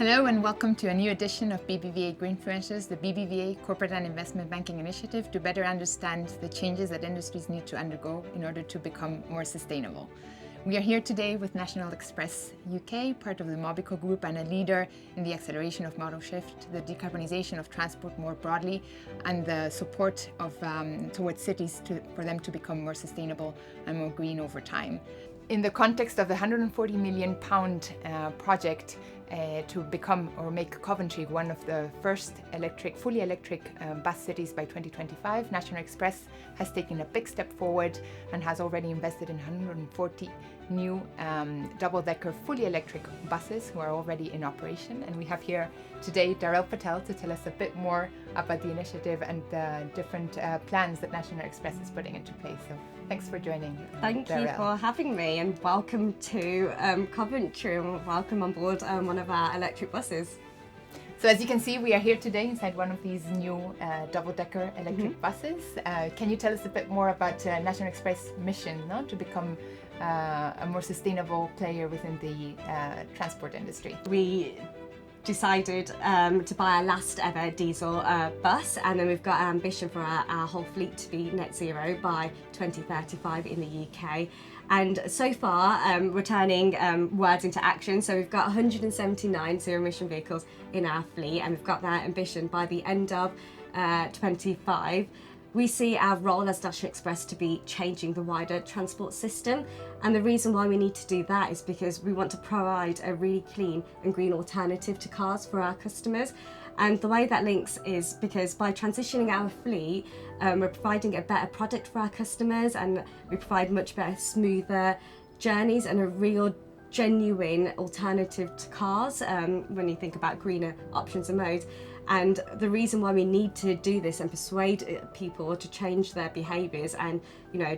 Hello and welcome to a new edition of BBVA Greenfluencers, the BBVA Corporate and Investment Banking Initiative to better understand the changes that industries need to undergo in order to become more sustainable. We are here today with National Express UK, part of the Mobico Group and a leader in the acceleration of modal shift, the decarbonisation of transport more broadly, and the support of towards cities for them to become more sustainable and more green over time. In the context of the £140 million project to become or make Coventry one of the first fully electric bus cities by 2025, National Express has taken a big step forward and has already invested in 140 new double-decker fully electric buses who are already in operation. And we have here today Dharel Patel to tell us a bit more about the initiative and the different plans that National Express is putting into place. So thanks for joining. Thank you for having me, and welcome to Coventry, and welcome on board one of our electric buses. So as you can see, we are here today inside one of these new double-decker electric buses. Can you tell us a bit more about National Express' mission to become a more sustainable player within the transport industry? We decided to buy our last ever diesel bus, and then we've got an ambition for our whole fleet to be net zero by 2035 in the UK. And so far, we're turning words into action. So we've got 179 zero emission vehicles in our fleet, and we've got that ambition by the end of 25. We see our role as National Express to be changing the wider transport system. And the reason why we need to do that is because we want to provide a really clean and green alternative to cars for our customers. And the way that links is because by transitioning our fleet, we're providing a better product for our customers, and we provide much better, smoother journeys and a real genuine alternative to cars when you think about greener options and modes. And the reason why we need to do this and persuade people to change their behaviours and,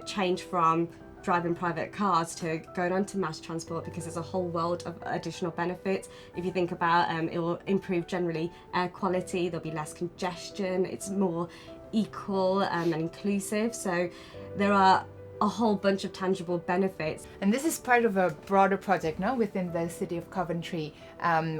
change from driving private cars to going on to mass transport, because there's a whole world of additional benefits. If you think about it will improve generally air quality, there'll be less congestion, it's more equal and inclusive. So there are a whole bunch of tangible benefits. And this is part of a broader project now within the city of Coventry,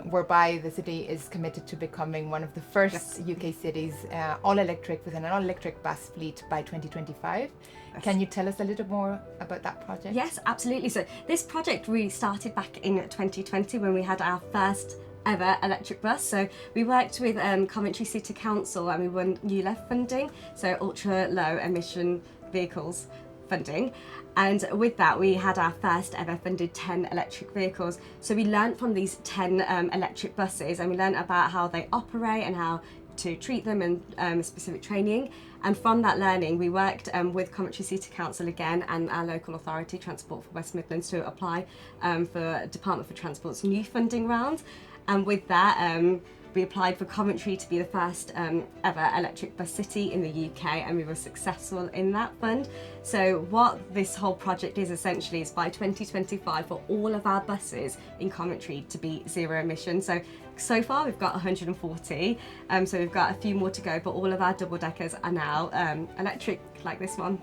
whereby the city is committed to becoming one of the first UK cities all electric with an all electric bus fleet by 2025. Yes. Can you tell us a little more about that project? Yes, absolutely. So this project really started back in 2020 when we had our first ever electric bus. So we worked with Coventry City Council and we won ULEF funding, so ultra low emission vehicles funding, and with that we had our first ever funded 10 electric vehicles. So we learned from these 10 electric buses, and we learned about how they operate and how to treat them and specific training. And from that learning we worked with Coventry City Council again and our local authority, Transport for West Midlands, to apply for Department for Transport's new funding round. And with that we applied for Coventry to be the first ever electric bus city in the UK, and we were successful in that fund. So what this whole project is essentially is by 2025 for all of our buses in Coventry to be zero emission. So far we've got 140, so we've got a few more to go, but all of our double deckers are now electric, like this one.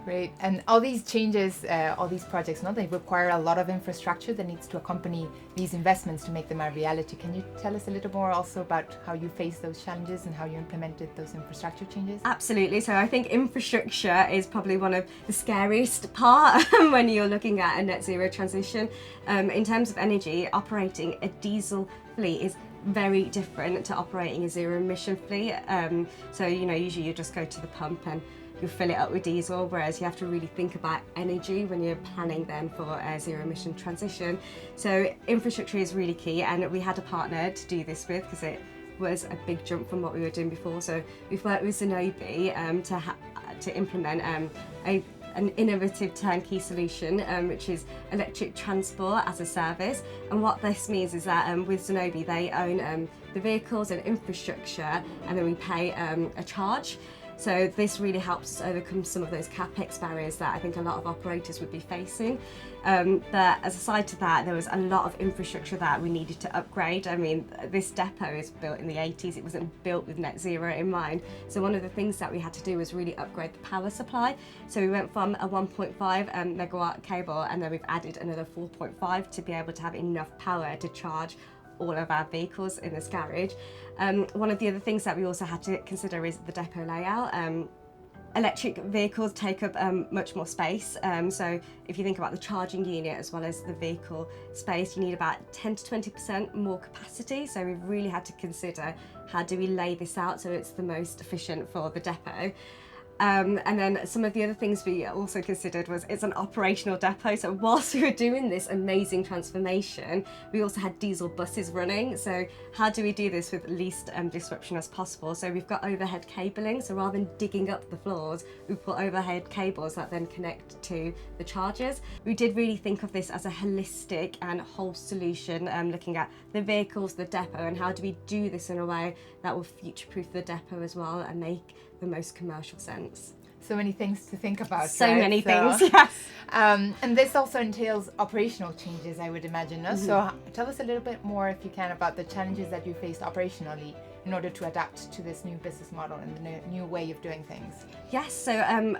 Great. And all these changes, all these projects, they require a lot of infrastructure that needs to accompany these investments to make them a reality. Can you tell us a little more also about how you faced those challenges and how you implemented those infrastructure changes? Absolutely. So I think infrastructure is probably one of the scariest part when you're looking at a net zero transition. In terms of energy, operating a diesel fleet is very different to operating a zero emission fleet. So usually you just go to the pump and you fill it up with diesel, whereas you have to really think about energy when you're planning then for a zero emission transition. So infrastructure is really key, and we had a partner to do this with because it was a big jump from what we were doing before. So we've worked with Zenobē to implement an innovative turnkey solution, which is electric transport as a service. And what this means is that with Zenobē they own the vehicles and infrastructure, and then we pay a charge. So this really helps us overcome some of those capex barriers that I think a lot of operators would be facing. But as a side to that, there was a lot of infrastructure that we needed to upgrade. I mean, this depot is built in the 80s. It wasn't built with net zero in mind. So one of the things that we had to do was really upgrade the power supply. So we went from a 1.5 megawatt cable, and then we've added another 4.5 to be able to have enough power to charge all of our vehicles in this garage. One of the other things that we also had to consider is the depot layout. Electric vehicles take up much more space, so if you think about the charging unit as well as the vehicle space, you need about 10 to 20% more capacity, so we've really had to consider how do we lay this out so it's the most efficient for the depot. And then some of the other things we also considered was it's an operational depot, so whilst we were doing this amazing transformation, we also had diesel buses running, so how do we do this with least disruption as possible? So we've got overhead cabling, so rather than digging up the floors, we put overhead cables that then connect to the chargers. We did really think of this as a holistic and whole solution, looking at the vehicles, the depot, and how do we do this in a way that will future-proof the depot as well and make the most commercial sense. So many things to think about. So right? many things, yes. And this also entails operational changes, I would imagine. No? Mm-hmm. So tell us a little bit more, if you can, about the challenges that you faced operationally in order to adapt to this new business model and the new way of doing things. Yes, so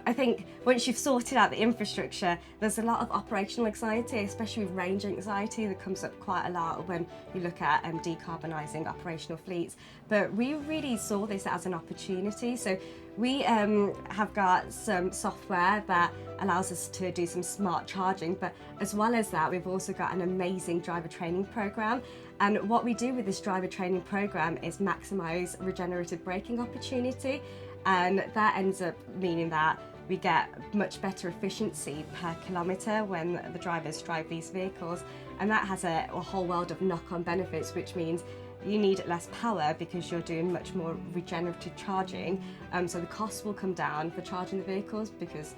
I think once you've sorted out the infrastructure, there's a lot of operational anxiety, especially with range anxiety that comes up quite a lot when you look at decarbonising operational fleets. But we really saw this as an opportunity. So we have got some software that allows us to do some smart charging, but as well as that, we've also got an amazing driver training program. And what we do with this driver training program is maximise regenerative braking opportunity, and that ends up meaning that we get much better efficiency per kilometre when the drivers drive these vehicles, and that has a whole world of knock-on benefits, which means you need less power because you're doing much more regenerative charging, so the costs will come down for charging the vehicles because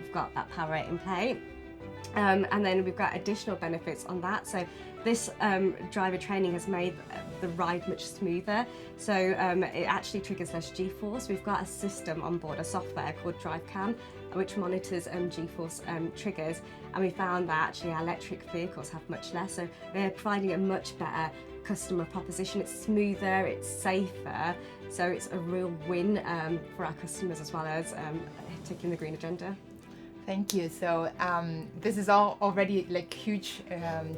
we've got that power in play. And then we've got additional benefits on that. So this driver training has made the ride much smoother. So it actually triggers less G-force. We've got a system on board, a software called DriveCam, which monitors G-force triggers. And we found that actually our electric vehicles have much less. So they're providing a much better customer proposition. It's smoother, it's safer. So it's a real win for our customers as well as taking the green agenda. Thank you. So this is all already like huge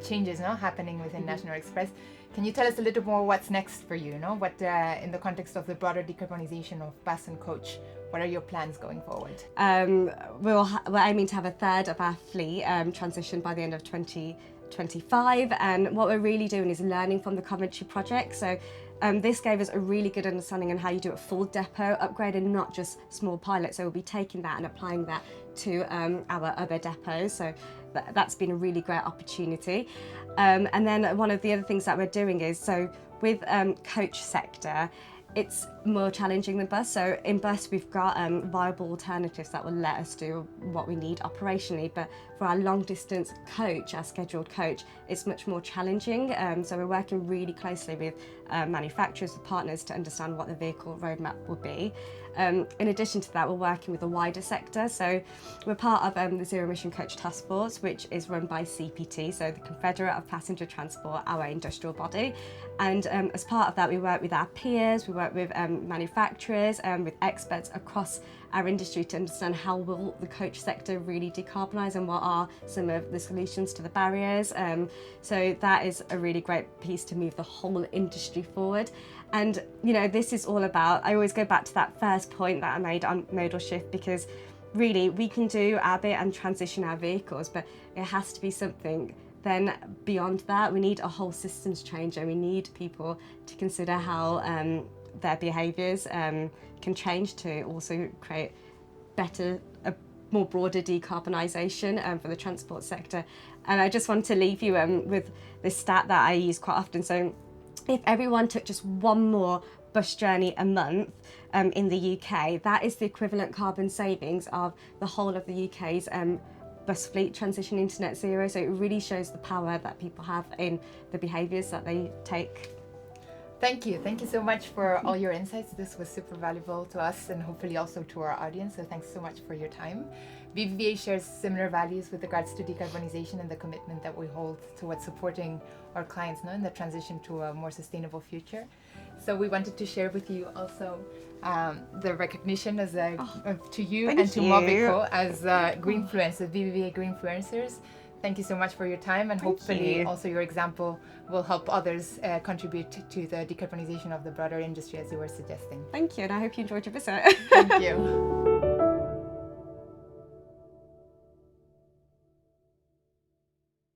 changes now happening within National Express. Can you tell us a little more what's next for you? No, what in the context of the broader decarbonization of bus and coach? What are your plans going forward? We're aiming to have a third of our fleet transitioned by the end of 2025, and what we're really doing is learning from the Coventry project. So this gave us a really good understanding on how you do a full depot upgrade and not just small pilots. So we'll be taking that and applying that to our other depots. So that's been a really great opportunity. And then one of the other things that we're doing is, so with coach sector, it's more challenging than bus. So in bus, we've got viable alternatives that will let us do what we need operationally. But for our long distance coach, our scheduled coach, it's much more challenging. So we're working really closely with manufacturers, with partners to understand what the vehicle roadmap will be. In addition to that, we're working with the wider sector. So we're part of the Zero Emission Coach Task Force, which is run by CPT, so the Confederate of Passenger Transport, our industrial body. And as part of that, we work with our peers, we work with manufacturers, with experts across our industry to understand how will the coach sector really decarbonise and what are some of the solutions to the barriers. So that is a really great piece to move the whole industry forward. And you know, this is all about, I always go back to that first point that I made on modal shift, because really we can do our bit and transition our vehicles, but it has to be something then beyond that. We need a whole systems change, and we need people to consider how their behaviours can change to also create better, a more broader decarbonisation for the transport sector. And I just want to leave you with this stat that I use quite often. So if everyone took just one more bus journey a month in the UK, that is the equivalent carbon savings of the whole of the UK's bus fleet transitioning to net zero. So it really shows the power that people have in the behaviours that they take. Thank you. Thank you so much for all your insights. This was super valuable to us and hopefully also to our audience. So thanks so much for your time. BBVA shares similar values with regards to decarbonization and the commitment that we hold towards supporting our clients in the transition to a more sustainable future. So we wanted to share with you also the recognition as to you Thank and to you. Mobico as Greenfluencers, BBVA Greenfluencers. Thank you so much for your time, and hopefully you. also your example will help others contribute to the decarbonisation of the broader industry as you were suggesting. Thank you, and I hope you enjoyed your visit. Thank you.